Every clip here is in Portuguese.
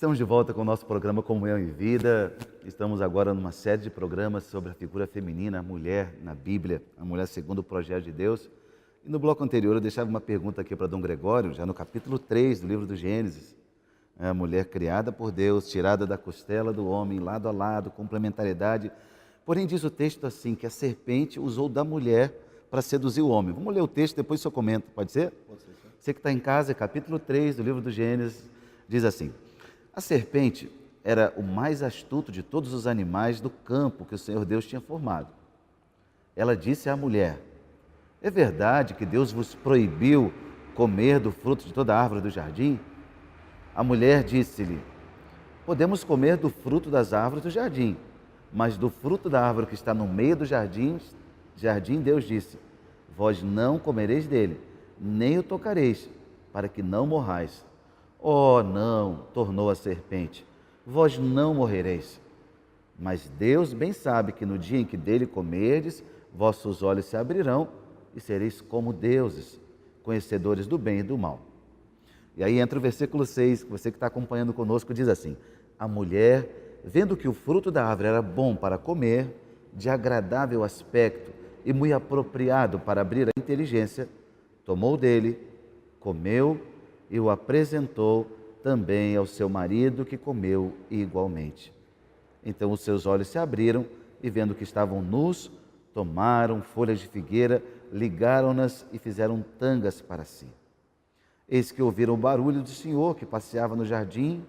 Estamos de volta com o nosso programa Comunhão em Vida. Estamos agora numa série de programas sobre a figura feminina, a mulher na Bíblia, a mulher segundo o projeto de Deus. E no bloco anterior eu deixava uma pergunta aqui para Dom Gregório, já no capítulo 3 do livro do Gênesis. A mulher criada por Deus, tirada da costela do homem, lado a lado, complementariedade. Porém diz o texto assim, que a serpente usou da mulher para seduzir o homem. Vamos ler o texto, depois o senhor comenta, pode ser? Pode ser. Você que está em casa, capítulo 3 do livro do Gênesis, diz assim: a serpente era o mais astuto de todos os animais do campo que o Senhor Deus tinha formado. Ela disse à mulher: é verdade que Deus vos proibiu comer do fruto de toda a árvore do jardim? A mulher disse-lhe: podemos comer do fruto das árvores do jardim, mas do fruto da árvore que está no meio do jardim, Deus disse: vós não comereis dele, nem o tocareis, para que não morrais. Oh, não, tornou a serpente, vós não morrereis. Mas Deus bem sabe que no dia em que dele comerdes, vossos olhos se abrirão e sereis como deuses, conhecedores do bem e do mal. E aí entra o versículo 6, que você que está acompanhando conosco diz assim: a mulher, vendo que o fruto da árvore era bom para comer, de agradável aspecto e muito apropriado para abrir a inteligência, tomou dele, comeu e o apresentou também ao seu marido, que comeu igualmente. Então os seus olhos se abriram e, vendo que estavam nus, tomaram folhas de figueira, ligaram-nas e fizeram tangas para si. Eis que ouviram o barulho do Senhor que passeava no jardim.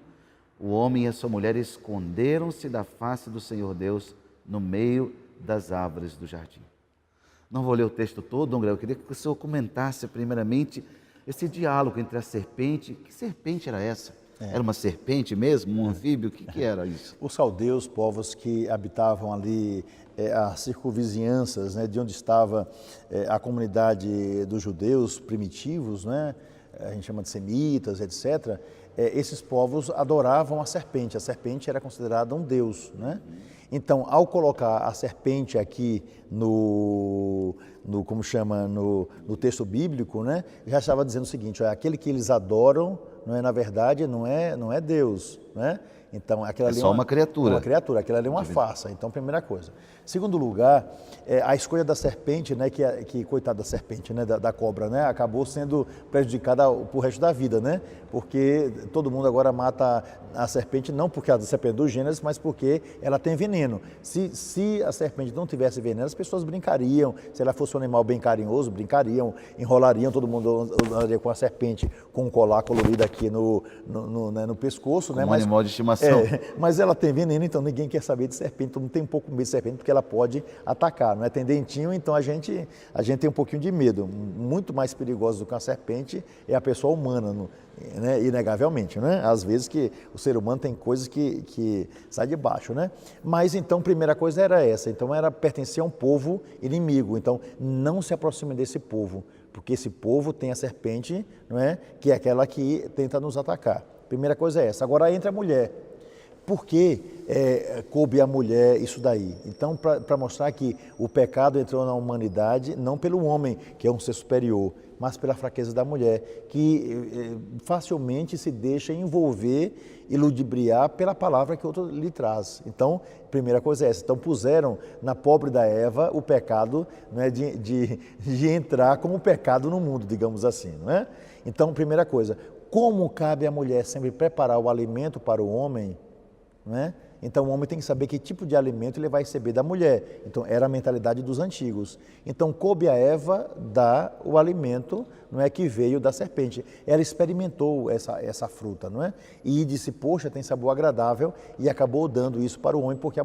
O homem e a sua mulher esconderam-se da face do Senhor Deus no meio das árvores do jardim. Não vou ler o texto todo, Dom Gregório, eu queria que o senhor comentasse primeiramente esse diálogo entre a serpente. Que serpente era essa? Era uma serpente mesmo, um anfíbio? O que era isso? Os caldeus, povos que habitavam ali as circunvizinhanças, né, de onde estava a comunidade dos judeus primitivos, né, a gente chama de semitas, etc., esses povos adoravam a serpente era considerada um deus, né? Então, ao colocar a serpente aqui no texto bíblico, né, já estava dizendo o seguinte: aquele que eles adoram, não é, na verdade, não é Deus, né? Então, aquela ali só uma criatura. É uma criatura, aquela ali é uma farsa. Então, primeira coisa. Segundo lugar, a escolha da serpente, né, que coitada da serpente, né, da cobra, né, acabou sendo prejudicada pro resto da vida, né? Porque todo mundo agora mata a serpente, não porque a serpente do Gênesis, mas porque ela tem veneno. Se a serpente não tivesse veneno, as pessoas brincariam. Se ela fosse um animal bem carinhoso, brincariam, enrolariam, todo mundo andaria com a serpente com um colar colorido aqui no pescoço, né? Um animal de estimação. Mas ela tem veneno, então ninguém quer saber de serpente, todo mundo tem um pouco medo de serpente, porque ela pode atacar, não é? Tem dentinho, então a gente tem um pouquinho de medo. Muito mais perigosa do que a serpente é a pessoa humana, né? Inegavelmente, né? Às vezes que o ser humano tem coisas que sai de baixo, né? Mas então, primeira coisa era essa, então era pertencer a um povo inimigo, então não se aproxime desse povo, porque esse povo tem a serpente, não é? Que é aquela que tenta nos atacar. Primeira coisa é essa. Agora entra a mulher. Por que coube à mulher isso daí? Então, para mostrar que o pecado entrou na humanidade, não pelo homem, que é um ser superior, mas pela fraqueza da mulher, que facilmente se deixa envolver e ludibriar pela palavra que o outro lhe traz. Então, primeira coisa é essa. Então, puseram na pobre da Eva o pecado, não é, de entrar como pecado no mundo, digamos assim, não é? Então, primeira coisa, como cabe à mulher sempre preparar o alimento para o homem, não é? Então o homem tem que saber que tipo de alimento ele vai receber da mulher. Então era a mentalidade dos antigos. Então coube a Eva dar o alimento, não é, que veio da serpente. Ela experimentou essa fruta, não é? E disse: poxa, tem sabor agradável, e acabou dando isso para o homem, porque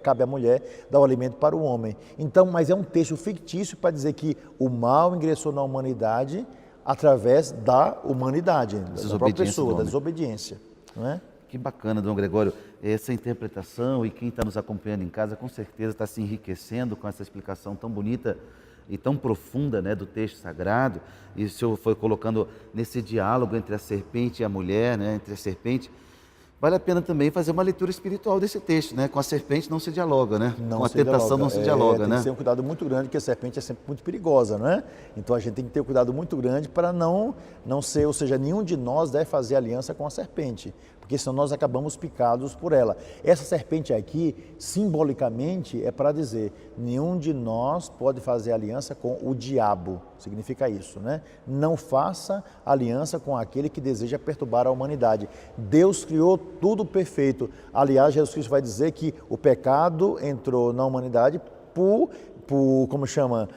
cabe à mulher dar o alimento para o homem. Então, mas é um texto fictício para dizer que o mal ingressou na humanidade através da humanidade, da própria pessoa, da desobediência, não é? Que bacana, Dom Gregório, essa interpretação, e quem está nos acompanhando em casa com certeza está se enriquecendo com essa explicação tão bonita e tão profunda, né, do texto sagrado. E o senhor foi colocando nesse diálogo entre a serpente e a mulher, né, entre a serpente. Vale a pena também fazer uma leitura espiritual desse texto, né? Com a serpente não se dialoga, né? Com a tentação não se dialoga, né? Tem que ter um cuidado muito grande, porque a serpente é sempre muito perigosa, não é? Então a gente tem que ter um cuidado muito grande para não ser, ou seja, nenhum de nós deve fazer aliança com a serpente, porque senão nós acabamos picados por ela. Essa serpente aqui, simbolicamente, é para dizer, nenhum de nós pode fazer aliança com o diabo, significa isso, né? Não faça aliança com aquele que deseja perturbar a humanidade. Deus criou tudo perfeito. Aliás, Jesus Cristo vai dizer que o pecado entrou na humanidade como chama?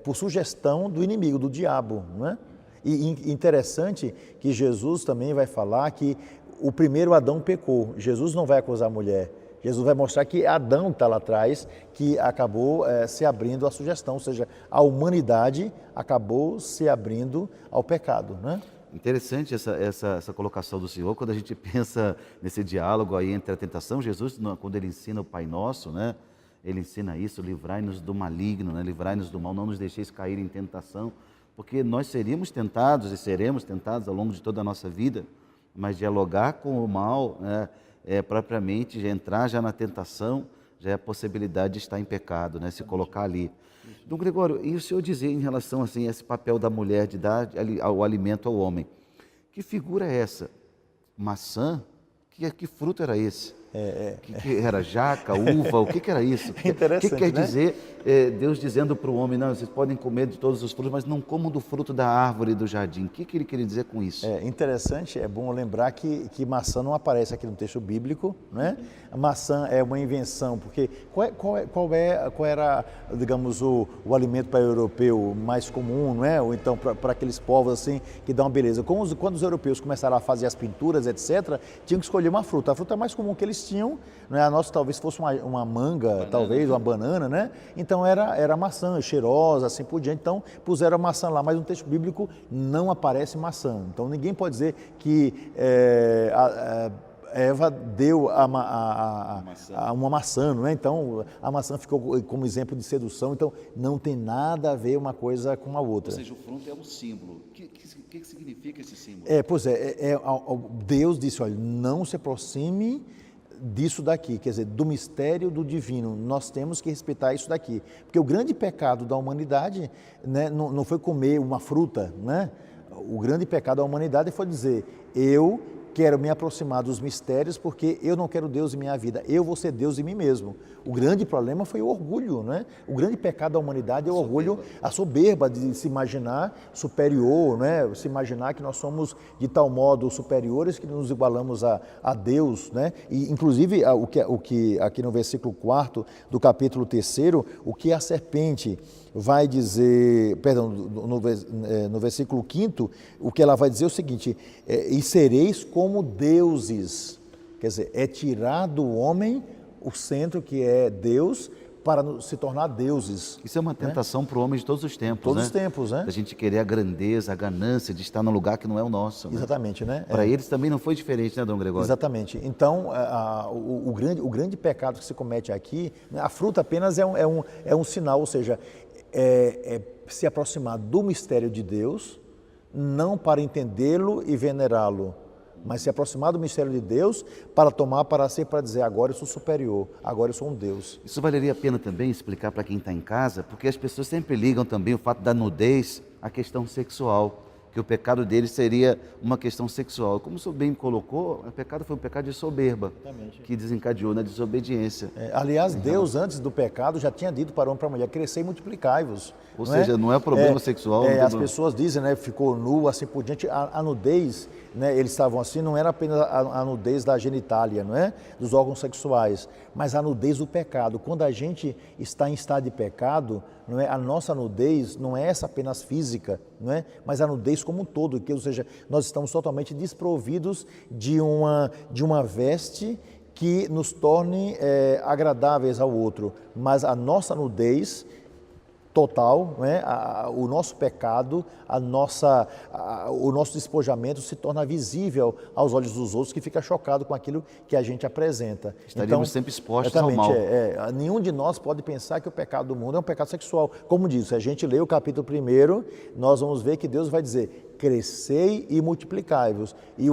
Por sugestão do inimigo, do diabo, né? E interessante que Jesus também vai falar que o primeiro Adão pecou. Jesus não vai acusar a mulher. Jesus vai mostrar que Adão está lá atrás, que acabou se abrindo à sugestão, ou seja, a humanidade acabou se abrindo ao pecado, né? Interessante essa colocação do Senhor, quando a gente pensa nesse diálogo aí entre a tentação. Jesus, quando ele ensina o Pai Nosso, né? Ele ensina isso, livrai-nos do maligno, né? Livrai-nos do mal, não nos deixeis cair em tentação. Porque nós seríamos tentados e seremos tentados ao longo de toda a nossa vida, mas dialogar com o mal, né, propriamente já entrar já na tentação, já é a possibilidade de estar em pecado, né, se colocar ali. Dom Gregório, e o senhor dizer em relação assim, a esse papel da mulher de dar o alimento ao homem, que figura é essa? Maçã? Que fruto era esse? Que era jaca, uva, o que era isso? Interessante, o que quer né? dizer Deus dizendo para o homem, não, vocês podem comer de todos os frutos, mas não comam do fruto da árvore do jardim. O que ele queria dizer com isso? Interessante, é bom lembrar que maçã não aparece aqui no texto bíblico, né? A maçã é uma invenção, porque qual era, digamos, o alimento para o europeu mais comum, não é? Ou então para aqueles povos assim que dão uma beleza. Quando os europeus começaram a fazer as pinturas, etc., tinham que escolher uma fruta. A fruta mais comum que eles tinham, né? A nossa talvez fosse uma manga, banana. Talvez, uma banana, né? Então era maçã, cheirosa, assim por diante. Então puseram a maçã lá, mas no texto bíblico não aparece maçã. Então ninguém pode dizer que Eva deu uma maçã, não é? Então a maçã ficou como exemplo de sedução, então não tem nada a ver uma coisa com a outra. Ou seja, o fruto é um símbolo. O que significa esse símbolo? Deus disse, olha, não se aproxime disso daqui, quer dizer, do mistério do divino, nós temos que respeitar isso daqui, porque o grande pecado da humanidade, né, não foi comer uma fruta, né? O grande pecado da humanidade foi dizer, eu quero me aproximar dos mistérios porque eu não quero Deus em minha vida, eu vou ser Deus em mim mesmo. O grande problema foi o orgulho, né? O grande pecado da humanidade é o orgulho, a soberba de se imaginar superior, né? Se imaginar que nós somos de tal modo superiores que nos igualamos a Deus, né? E inclusive o que aqui no versículo 4 do capítulo 3, o que a serpente vai dizer, perdão, no versículo 5, o que ela vai dizer é o seguinte, e sereis como deuses, quer dizer, é tirar do homem o centro que é Deus para se tornar deuses. Isso é uma tentação, né, para o homem de todos os tempos, todos né? os tempos, né? A gente querer a grandeza, a ganância de estar num lugar que não é o nosso. Né? Exatamente, né? Para eles também não foi diferente, né, Dom Gregório? Exatamente. Então, o grande pecado que se comete aqui, a fruta apenas é um sinal, ou seja, se aproximar do mistério de Deus, não para entendê-lo e venerá-lo, mas se aproximar do mistério de Deus para tomar para si, para dizer, agora eu sou superior, agora eu sou um Deus. Isso valeria a pena também explicar para quem está em casa, porque as pessoas sempre ligam também o fato da nudez à questão sexual, que o pecado deles seria uma questão sexual. Como o senhor bem colocou, o pecado foi um pecado de soberba, exatamente, que desencadeou na desobediência. Aliás, Deus, antes do pecado, já tinha dito para o homem e para a mulher, crescei e multiplicai-vos. Ou seja, não é problema sexual. As pessoas dizem, né, ficou nu, assim por diante. A nudez, né, eles estavam assim, não era apenas a nudez da genitália, não é? Dos órgãos sexuais, mas a nudez do pecado. Quando a gente está em estado de pecado, não é? A nossa nudez não é essa apenas física, não é? Mas a nudez como um todo, ou seja, nós estamos totalmente desprovidos de uma veste que nos torne agradáveis ao outro, mas a nossa nudez total, né? O nosso pecado, o nosso despojamento se torna visível aos olhos dos outros, que fica chocado com aquilo que a gente apresenta. Estaríamos sempre expostos ao mal. Nenhum de nós pode pensar que o pecado do mundo é um pecado sexual. Como diz, se a gente lê o capítulo 1, nós vamos ver que Deus vai dizer, crescei e multiplicai-vos. E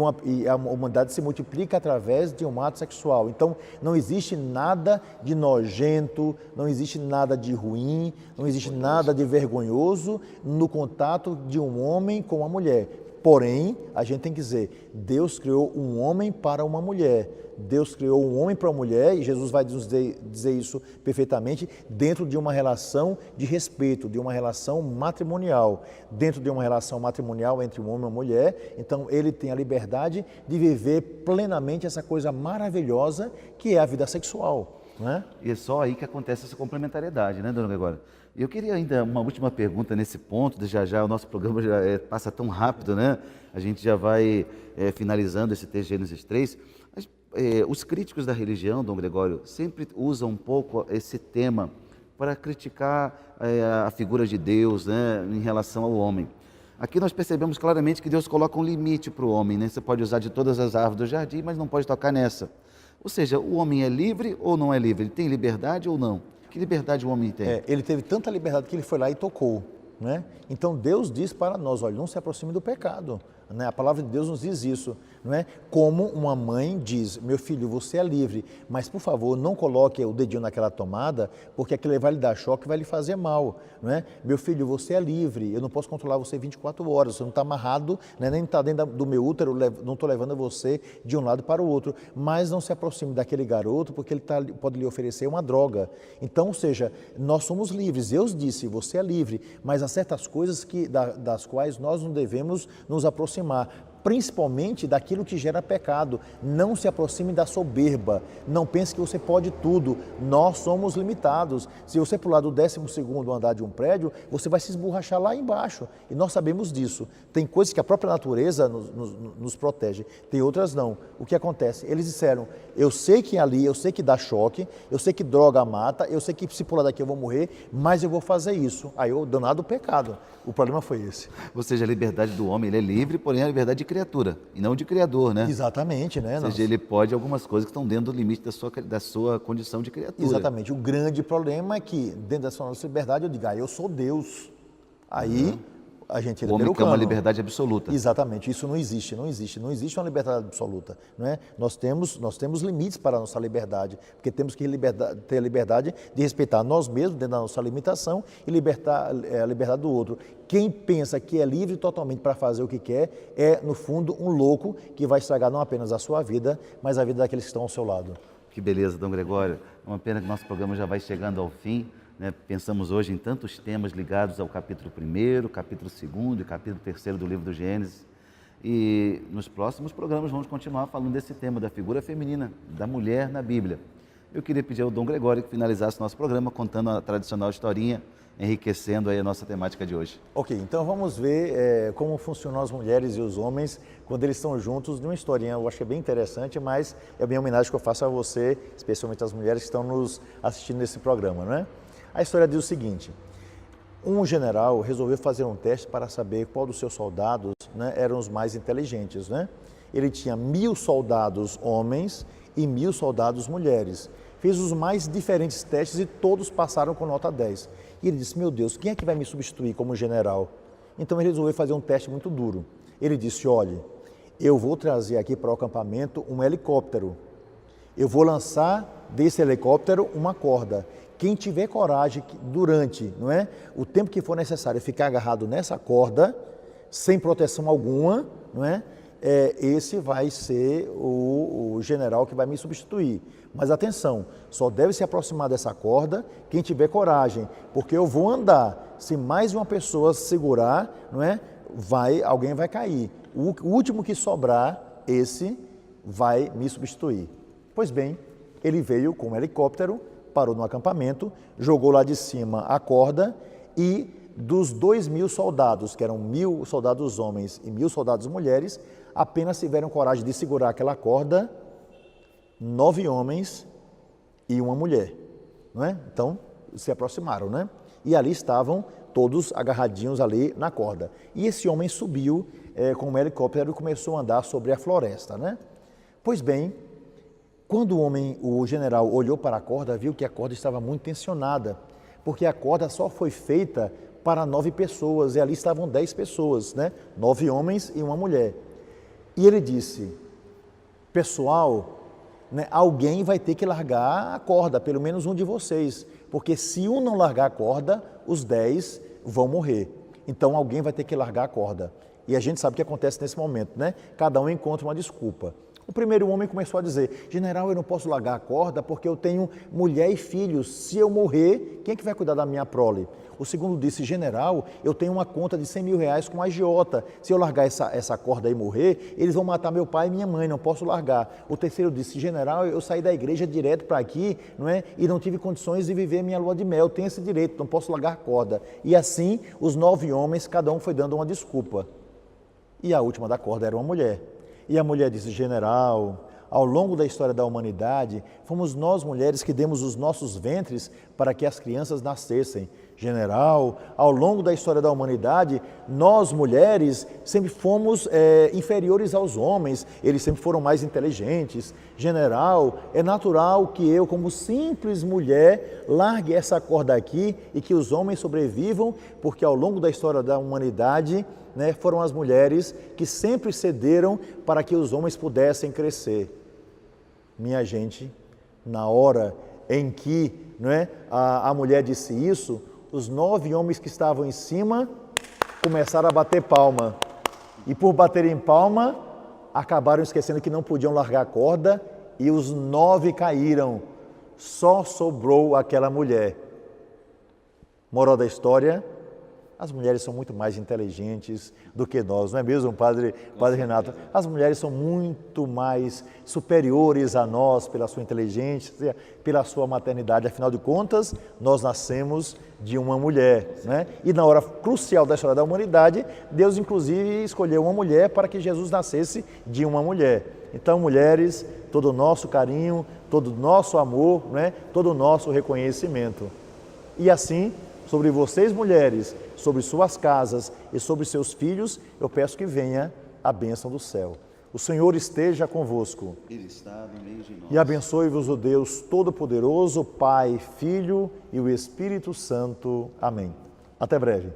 a humanidade se multiplica através de um ato sexual. Então, não existe nada de nojento, não existe nada de ruim, não existe nada de vergonhoso no contato de um homem com uma mulher. Porém, a gente tem que dizer, Deus criou um homem para uma mulher. Deus criou um homem para uma mulher, e Jesus vai nos dizer isso perfeitamente, dentro de uma relação de respeito, de uma relação matrimonial. Dentro de uma relação matrimonial entre um homem e uma mulher, então ele tem a liberdade de viver plenamente essa coisa maravilhosa que é a vida sexual. Né? E é só aí que acontece essa complementariedade, né, dona Gregória? E eu queria ainda uma última pergunta nesse ponto, já o nosso programa já passa tão rápido, né? A gente já vai finalizando esse texto de Gênesis 3. Mas, os críticos da religião, dom Gregório, sempre usam um pouco esse tema para criticar a figura de Deus, né, em relação ao homem. Aqui nós percebemos claramente que Deus coloca um limite para o homem, né? Você pode usar de todas as árvores do jardim, mas não pode tocar nessa. Ou seja, o homem é livre ou não é livre? Ele tem liberdade ou não? Que liberdade o homem tem? Ele teve tanta liberdade que ele foi lá e tocou. Né? Então Deus diz para nós, olha, não se aproxime do pecado. Né? A palavra de Deus nos diz isso, não é? Como uma mãe diz, meu filho, você é livre, mas por favor não coloque o dedinho naquela tomada, porque aquilo vai lhe dar choque, vai lhe fazer mal. Não é? Meu filho, você é livre, eu não posso controlar você 24 horas, você não está amarrado, né? Nem está dentro do meu útero, não estou levando você de um lado para o outro, mas não se aproxime daquele garoto, porque ele pode lhe oferecer uma droga. Então, ou seja, nós somos livres, Deus disse, você é livre, mas há certas coisas das quais nós não devemos nos aproximar, principalmente daquilo que gera pecado. Não se aproxime da soberba, não pense que você pode tudo, nós somos limitados. Se você pular do 12º andar de um prédio, você vai se esborrachar lá embaixo, e nós sabemos disso. Tem coisas que a própria natureza nos protege, tem outras não. O que acontece? Eles disseram, eu sei que ali, eu sei que dá choque, eu sei que droga mata, eu sei que se pular daqui eu vou morrer, mas eu vou fazer isso. Aí eu danado pecado. O problema foi esse. Ou seja, a liberdade do homem, ele é livre, porém a liberdade de criatura, e não de criador, né? Exatamente, né? Ou seja, ele pode algumas coisas que estão dentro do limite da sua condição de criatura. Exatamente. O grande problema é que, dentro da sua nossa liberdade, eu digo, eu sou Deus. Aí a gente... O homem quer uma liberdade absoluta. Exatamente. Isso não existe. Não existe uma liberdade absoluta. Não é? Nós temos limites para a nossa liberdade, porque temos que ter a liberdade de respeitar nós mesmos, dentro da nossa limitação, e libertar a liberdade do outro. Quem pensa que é livre totalmente para fazer o que quer é, no fundo, um louco que vai estragar não apenas a sua vida, mas a vida daqueles que estão ao seu lado. Que beleza, dom Gregório. É uma pena que nosso programa já vai chegando ao fim, né? Pensamos hoje em tantos temas ligados ao capítulo 1º, capítulo 2º e capítulo 3º do livro do Gênesis. E nos próximos programas vamos continuar falando desse tema, da figura feminina, da mulher na Bíblia. Eu queria pedir ao dom Gregório que finalizasse nosso programa contando a tradicional historinha, enriquecendo aí a nossa temática de hoje. Ok, então vamos ver como funcionam as mulheres e os homens quando eles estão juntos numa historinha. Eu acho que é bem interessante, mas é a minha homenagem que eu faço a você, especialmente as mulheres que estão nos assistindo nesse programa, não é? A história diz o seguinte: um general resolveu fazer um teste para saber qual dos seus soldados, né, eram os mais inteligentes, né? Ele tinha 1000 soldados homens e 1000 soldados mulheres. Fez os mais diferentes testes e todos passaram com nota 10. E ele disse, meu Deus, quem é que vai me substituir como general? Então ele resolveu fazer um teste muito duro. Ele disse, olha, eu vou trazer aqui para o acampamento um helicóptero. Eu vou lançar desse helicóptero uma corda. Quem tiver coragem durante, não é, o tempo que for necessário ficar agarrado nessa corda, sem proteção alguma, não é, esse vai ser o general que vai me substituir. Mas atenção, só deve se aproximar dessa corda quem tiver coragem, porque eu vou andar. Se mais uma pessoa segurar, não é, alguém vai cair. O último que sobrar, esse vai me substituir. Pois bem, ele veio com um helicóptero, parou no acampamento, jogou lá de cima a corda e dos 2000 soldados, que eram 1000 soldados homens e 1000 soldados mulheres, apenas tiveram coragem de segurar aquela corda 9 homens e uma mulher, não é? Então, se aproximaram, né? E ali estavam todos agarradinhos ali na corda. E esse homem subiu com um helicóptero e começou a andar sobre a floresta, né? Pois bem, quando o general olhou para a corda, viu que a corda estava muito tensionada, porque a corda só foi feita para 9 pessoas, e ali estavam 10 pessoas, né? 9 homens e uma mulher. E ele disse, pessoal, né, alguém vai ter que largar a corda, pelo menos um de vocês, porque se um não largar a corda, os 10 vão morrer. Então alguém vai ter que largar a corda. E a gente sabe o que acontece nesse momento, né? Cada um encontra uma desculpa. O primeiro homem começou a dizer: general, eu não posso largar a corda porque eu tenho mulher e filhos. Se eu morrer, quem é que vai cuidar da minha prole? O segundo disse: general, eu tenho uma conta de 100 mil reais com a agiota. Se eu largar essa corda e morrer, eles vão matar meu pai e minha mãe, não posso largar. O terceiro disse: general, eu saí da igreja direto para aqui, não é? E não tive condições de viver minha lua de mel. Eu tenho esse direito, não posso largar a corda. E assim, os 9 homens, cada um foi dando uma desculpa. E a última da corda era uma mulher. E a mulher disse: general, ao longo da história da humanidade, fomos nós mulheres que demos os nossos ventres para que as crianças nascessem. General, ao longo da história da humanidade, nós mulheres sempre fomos inferiores aos homens, eles sempre foram mais inteligentes. General, é natural que eu, como simples mulher, largue essa corda aqui e que os homens sobrevivam, porque ao longo da história da humanidade, né, foram as mulheres que sempre cederam para que os homens pudessem crescer. Minha gente, na hora em que, não é, a mulher disse isso, os 9 homens que estavam em cima começaram a bater palma. E por baterem palma, acabaram esquecendo que não podiam largar a corda e os 9 caíram. Só sobrou aquela mulher. Moral da história: as mulheres são muito mais inteligentes do que nós, não é mesmo, Padre Renato? As mulheres são muito mais superiores a nós pela sua inteligência, pela sua maternidade. Afinal de contas, nós nascemos de uma mulher, né? E na hora crucial da história da humanidade, Deus inclusive escolheu uma mulher para que Jesus nascesse de uma mulher. Então, mulheres, todo o nosso carinho, todo o nosso amor, né? Todo o nosso reconhecimento. E assim, sobre vocês, mulheres, sobre suas casas e sobre seus filhos, eu peço que venha a bênção do céu. O Senhor esteja convosco. Ele está no meio de nós. E abençoe-vos o Deus Todo-Poderoso, Pai, Filho e o Espírito Santo. Amém. Até breve.